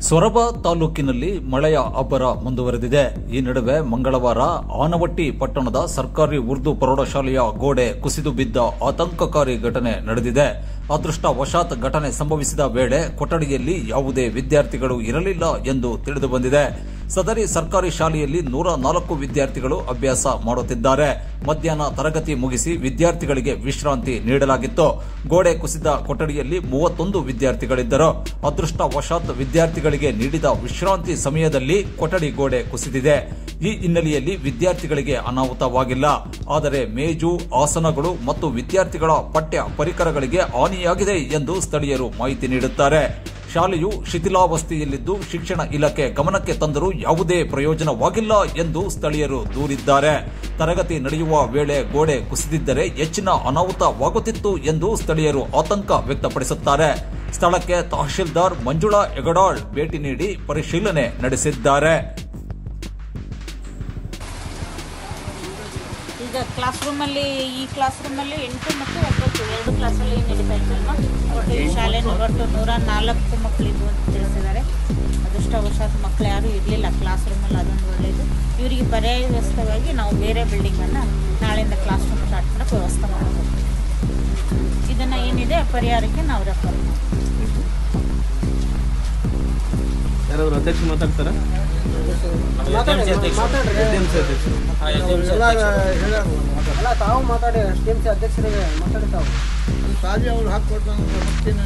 ಸೊರಬ ತಾಲೂಕಿನಲ್ಲಿ ಮಳೆಯ ಅಬ್ಬರ ಮುಂದುವರೆದಿದೆ. ಈ ನಡುವೆ ಮಂಗಳವಾರ ಆನವಟ್ಟಿ ಪಟ್ಟಣದ ಸರ್ಕಾರಿ ಉರ್ದು ಪ್ರೌಢಶಾಲೆಯ ಗೋಡೆ ಕುಸಿದು ಬಿದ್ದ ಆತಂಕಕಾರಿ ಘಟನೆ ನಡೆದಿದೆ. ಅದೃಷ್ಟವಶಾತ್ ಘಟನೆ ಸಂಭವಿಸಿದ ವೇಳೆ ಕೊಠಡಿಯಲ್ಲಿ ಯಾವುದೇ ವಿದ್ಯಾರ್ಥಿಗಳು ಇರಲಿಲ್ಲ ಎಂದು ತಿಳಿದುಬಂದಿದೆ. ಸದರಿ ಸರ್ಕಾರಿ ಶಾಲೆಯಲ್ಲಿ 104 ವಿದ್ಯಾರ್ಥಿಗಳು ಅಭ್ಯಾಸ ಮಾಡುತ್ತಿದ್ದಾರೆ. ಮಧ್ಯಾಹ್ನ ತರಗತಿ ಮುಗಿಸಿ ವಿದ್ಯಾರ್ಥಿಗಳಿಗೆ ವಿಶ್ರಾಂತಿ ನೀಡಲಾಗಿತ್ತು. ಗೋಡೆ ಕುಸಿದ ಕೊಠಡಿಯಲ್ಲಿ 31 ವಿದ್ಯಾರ್ಥಿಗಳಿದ್ದರು. ಅದೃಷ್ಟವಶಾತ್ ವಿದ್ಯಾರ್ಥಿಗಳಿಗೆ ನೀಡಿದ ವಿಶ್ರಾಂತಿ ಸಮಯದಲ್ಲಿ ಕೊಠಡಿ ಗೋಡೆ ಕುಸಿದಿದೆ. ಈ ಹಿನ್ನೆಲೆಯಲ್ಲಿ ವಿದ್ಯಾರ್ಥಿಗಳಿಗೆ ಅನಾಹುತವಾಗಿಲ್ಲ. ಆದರೆ ಮೇಜು, ಆಸನಗಳು ಮತ್ತು ವಿದ್ಯಾರ್ಥಿಗಳ ಪಠ್ಯ ಪರಿಕರಗಳಿಗೆ ಹಾನಿಯಾಗಿದೆ ಎಂದು ಸ್ಥಳೀಯರು ಮಾಹಿತಿ ನೀಡುತ್ತಾರೆ. ಶಾಲೆಯು ಶಿಥಿಲಾವಸ್ಥೆಯಲ್ಲಿದ್ದು ಶಿಕ್ಷಣ ಇಲಾಖೆ ಗಮನಕ್ಕೆ ತಂದರೂ ಯಾವುದೇ ಪ್ರಯೋಜನವಾಗಿಲ್ಲ ಎಂದು ಸ್ಥಳೀಯರು ದೂರಿದ್ದಾರೆ. ತರಗತಿ ನಡೆಯುವ ವೇಳೆ ಗೋಡೆ ಕುಸಿದಿದ್ದರೆ ಹೆಚ್ಚಿನ ಅನಾಹುತವಾಗುತ್ತಿತ್ತು ಎಂದು ಸ್ಥಳೀಯರು ಆತಂಕ ವ್ಯಕ್ತಪಡಿಸುತ್ತಾರೆ. ಸ್ಥಳಕ್ಕೆ ತಹಶೀಲ್ದಾರ್ ಮಂಜುಳಾ ಹೆಗಡಾಳ್ ಭೇಟಿ ನೀಡಿ ಪರಿಶೀಲನೆ ನಡೆಸಿದ್ದಾರೆ. ಈಗ ಕ್ಲಾಸ್ ರೂಮಲ್ಲಿ 8 ಮತ್ತು 9 2 ಕ್ಲಾಸಲ್ಲಿ ನಡೀತಾ ಇತ್ತು. ಒಟ್ಟು ಈ ಶಾಲೆಯಲ್ಲಿ ಒಟ್ಟು 104 ಮಕ್ಕಳಿದ್ವು ಅಂತ ತಿಳಿಸಿದ್ದಾರೆ. ಅದೃಷ್ಟವಶಾತ್ ಮಕ್ಕಳು ಯಾರೂ ಇರಲಿಲ್ಲ ಕ್ಲಾಸ್ ರೂಮಲ್ಲಿ. ಅದೊಂದು ಒಳ್ಳೆಯದು. ಇವರಿಗೆ ಪರ್ಯಾಯ ವ್ಯವಸ್ಥೆಗಾಗಿ ನಾವು ಬೇರೆ ಬಿಲ್ಡಿಂಗನ್ನು ನಾಳೆಯಿಂದ ಕ್ಲಾಸ್ ರೂಮ್ ಸ್ಟಾರ್ಟ್ ಮಾಡೋಕ್ಕೆ ವ್ಯವಸ್ಥೆ ಮಾಡಬೇಕು. ಇದನ್ನು ಏನಿದೆ ಪರಿಹಾರಕ್ಕೆ ನಾವು ರೆಫರ್ ಮಾಡ್ತೀವಿ. ಯಾರಾದರೂ ಅಧ್ಯಕ್ಷ ಮಾತಾಡ್ತಾರಾ? ತಾವು ಮಾತಾಡಿ ಟಿ ಎಂ ಸಿ ಅಧ್ಯಕ್ಷರಿಗೆ ಮಾತಾಡಿ ತಾವು ಸಾಜಿ ಅವ್ರು ಹಾಕ್ಕೊಡ್ತಾನೆ.